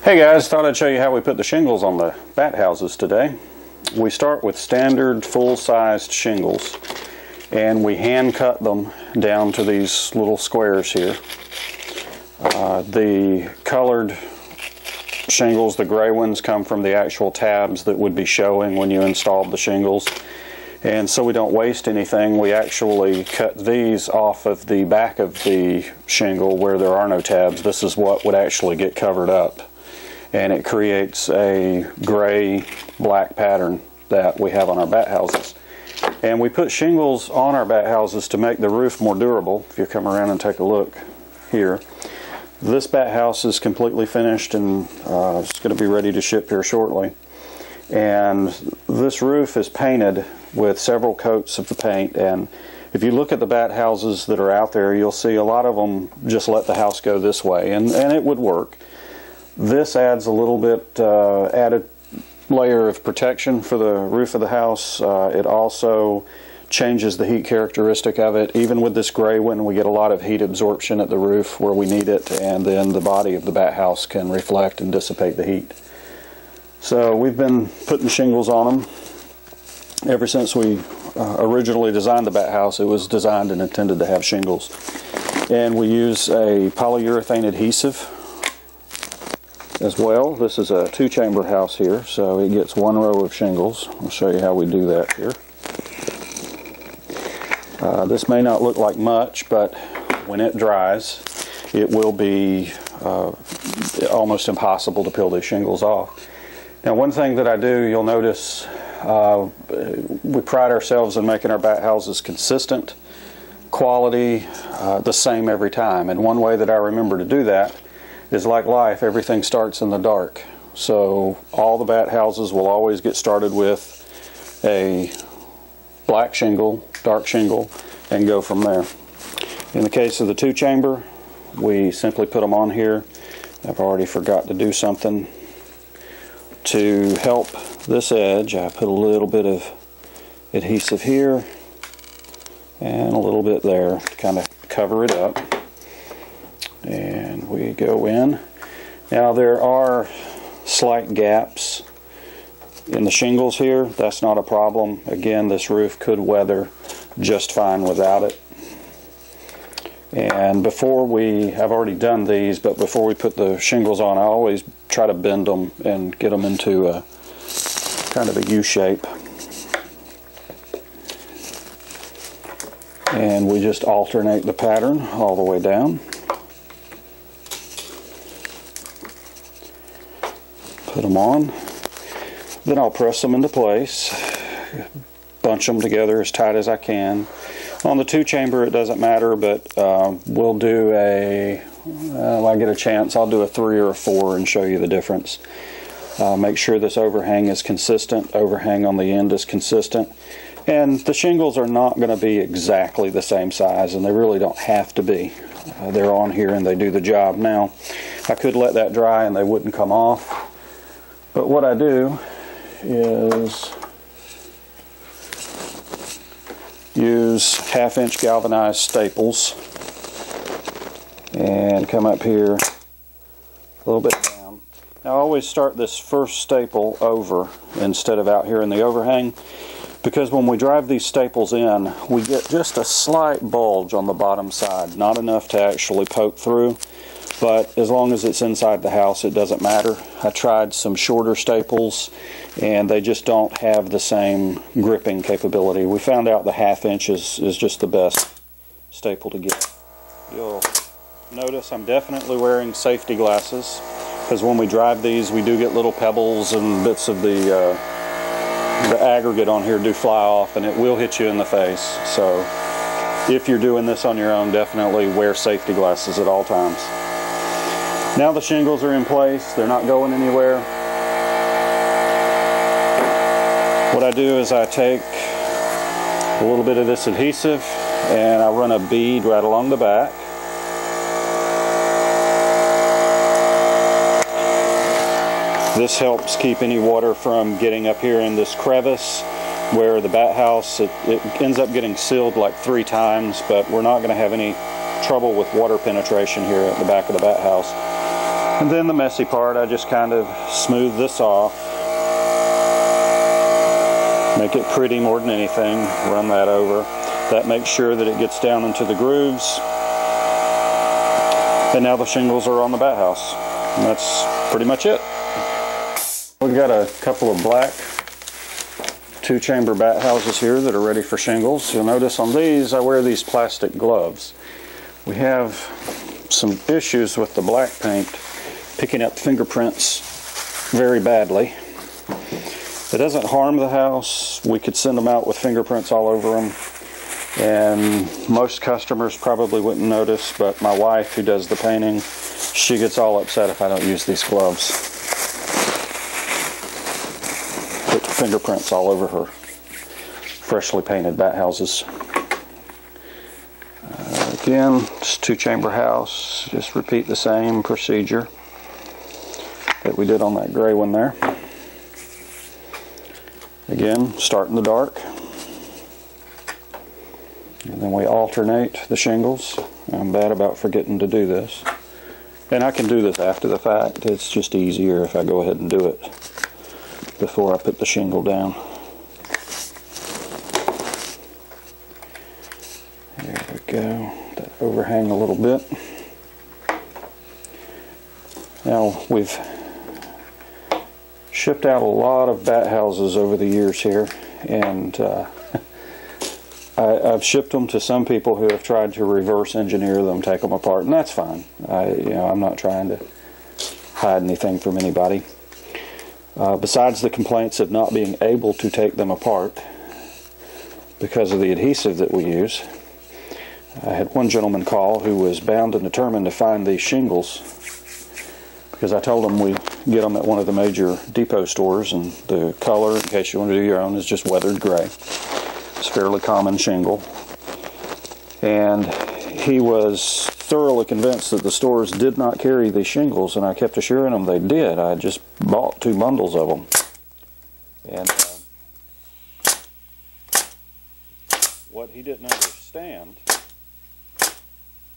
Hey guys, thought I'd show you how we put the shingles on the bat houses today. We start with standard full-sized shingles and we hand cut them down to these little squares here. The colored shingles, the gray ones, come from the actual tabs that would be showing when you installed the shingles. And so we don't waste anything, we actually cut these off of the back of the shingle where there are no tabs. This is what would actually get covered up. And it creates a gray-black pattern that we have on our bat houses. And we put shingles on our bat houses to make the roof more durable. If you come around and take a look here. This bat house is completely finished and it's going to be ready to ship here shortly. And this roof is painted with several coats of the paint, and if you look at the bat houses that are out there, you'll see a lot of them just let the house go this way, and it would work. This adds a little bit added layer of protection for the roof of the house. It also changes the heat characteristic of it. Even with this gray one, we get a lot of heat absorption at the roof where we need it, and then the body of the bat house can reflect and dissipate the heat. So we've been putting shingles on them ever since we originally designed the bat house. It was designed and intended to have shingles. And we use a polyurethane adhesive as well. This is a two-chamber house here, so it gets one row of shingles. I'll show you how we do that here. This may not look like much, but when it dries, it will be almost impossible to peel these shingles off. Now, one thing that I do, you'll notice, we pride ourselves in making our bat houses consistent, quality, the same every time. And one way that I remember to do that is, like life, everything starts in the dark. So all the bat houses will always get started with a black shingle, dark shingle, and go from there. In the case of the two-chamber, we simply put them on here. I've already forgot to do something. To help this edge, I put a little bit of adhesive here and a little bit there to kind of cover it up. And we go in. Now there are slight gaps in the shingles here. That's not a problem. Again, this roof could weather just fine without it. And before I've already done these, but before we put the shingles on, I always try to bend them and get them into a kind of a U shape. And we just alternate the pattern all the way down. Put them on. Then I'll press them into place, bunch them together as tight as I can. On the two-chamber, it doesn't matter, but we'll do if I get a chance, I'll do a 3 or a 4 and show you the difference. Make sure this overhang is consistent, overhang on the end is consistent. And the shingles are not going to be exactly the same size, and they really don't have to be. They're on here and they do the job. Now, I could let that dry and they wouldn't come off, but what I do is use 1/2-inch galvanized staples and come up here a little bit down. Now I always start this first staple over instead of out here in the overhang, because when we drive these staples in, we get just a slight bulge on the bottom side, not enough to actually poke through, but as long as it's inside the house, it doesn't matter. I tried some shorter staples and they just don't have the same gripping capability. We found out the 1/2-inch is just the best staple to get. You'll notice I'm definitely wearing safety glasses, because when we drive these, we do get little pebbles and bits of the aggregate on here do fly off, and it will hit you in the face. So if you're doing this on your own, definitely wear safety glasses at all times. Now the shingles are in place, they're not going anywhere. What I do is I take a little bit of this adhesive and I run a bead right along the back. This helps keep any water from getting up here in this crevice where the bat house, it ends up getting sealed like 3 times, but we're not going to have any trouble with water penetration here at the back of the bat house. And then the messy part, I just kind of smooth this off. Make it pretty more than anything. Run that over. That makes sure that it gets down into the grooves. And now the shingles are on the bat house. And that's pretty much it. We've got a couple of black 2-chamber bat houses here that are ready for shingles. You'll notice on these, I wear these plastic gloves. We have some issues with the black paint picking up fingerprints very badly. It doesn't harm the house. We could send them out with fingerprints all over them, and most customers probably wouldn't notice, but my wife, who does the painting, she gets all upset if I don't use these gloves. Put fingerprints all over her freshly painted bat houses. Again, it's a 2-chamber house. Just repeat the same procedure that we did on that gray one there. Again, start in the dark, and then we alternate the shingles. I'm bad about forgetting to do this, and I can do this after the fact. It's just easier if I go ahead and do it before I put the shingle down. There we go. That overhang a little bit. Now we've shipped out a lot of bat houses over the years here, and I've shipped them to some people who have tried to reverse engineer them, take them apart, and that's fine. I'm not trying to hide anything from anybody. Besides the complaints of not being able to take them apart because of the adhesive that we use, I had one gentleman call who was bound and determined to find these shingles, because I told him we get them at one of the major depot stores, and the color, in case you want to do your own, is just weathered gray. It's a fairly common shingle. And he was thoroughly convinced that the stores did not carry these shingles, and I kept assuring him they did. I just bought 2 bundles of them. And what he didn't understand,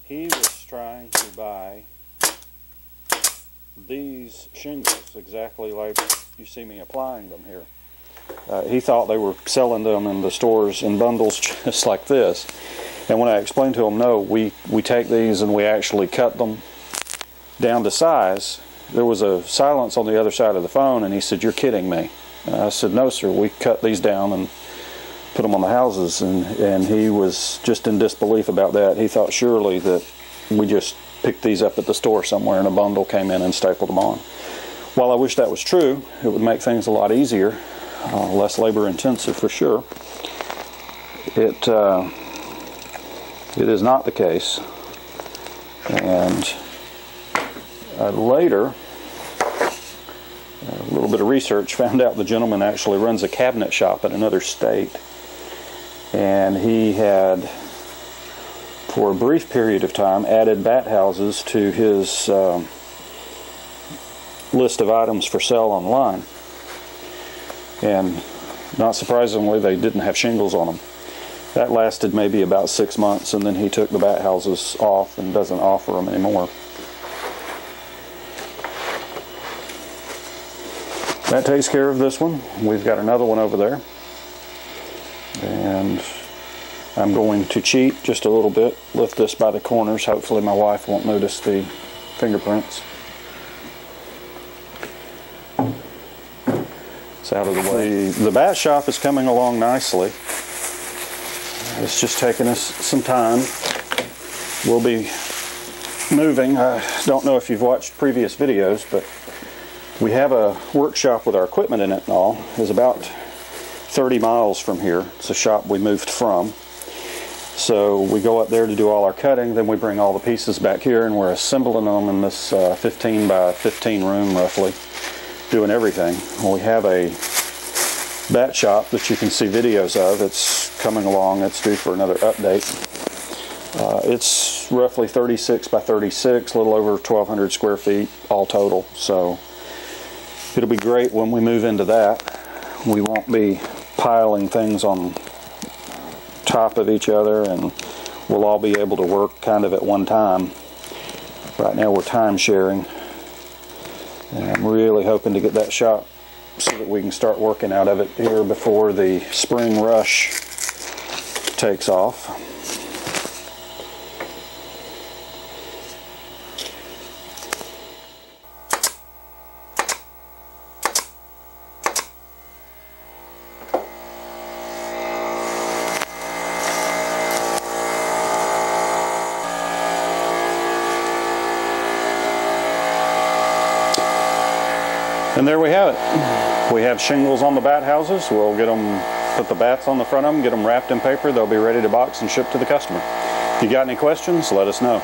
he was trying to buy these shingles exactly like you see me applying them here. He thought they were selling them in the stores in bundles just like this, and when I explained to him, no, we take these and we actually cut them down to size, there was a silence on the other side of the phone, and he said, "You're kidding me." And I said, "No sir, we cut these down and put them on the houses," and he was just in disbelief about that. He thought surely that we just picked these up at the store somewhere and a bundle came in and stapled them on. While I wish that was true, it would make things a lot easier, less labor intensive for sure. It is not the case. And later, a little bit of research found out the gentleman actually runs a cabinet shop in another state, and he had, for a brief period of time, added bat houses to his list of items for sale online. And not surprisingly, they didn't have shingles on them. That lasted maybe about 6 months, and then he took the bat houses off and doesn't offer them anymore. That takes care of this one. We've got another one over there. And I'm going to cheat just a little bit, lift this by the corners. Hopefully my wife won't notice the fingerprints. It's out of the way. The bat shop is coming along nicely. It's just taking us some time. We'll be moving. I don't know if you've watched previous videos, but we have a workshop with our equipment in it and all. It's about 30 miles from here. It's a shop we moved from. So we go up there to do all our cutting, then we bring all the pieces back here and we're assembling them in this 15 by 15 room roughly, doing everything. We have a bat shop that you can see videos of. It's coming along. It's due for another update. It's roughly 36 by 36, a little over 1,200 square feet all total. So it'll be great when we move into that. We won't be piling things on top of each other, and we'll all be able to work kind of at one time. Right now we're time sharing, And I'm really hoping to get that shop so that we can start working out of it here before the spring rush takes off. And there we have it. We have shingles on the bat houses. We'll get them, put the bats on the front of them, get them wrapped in paper. They'll be ready to box and ship to the customer. If you got any questions, let us know.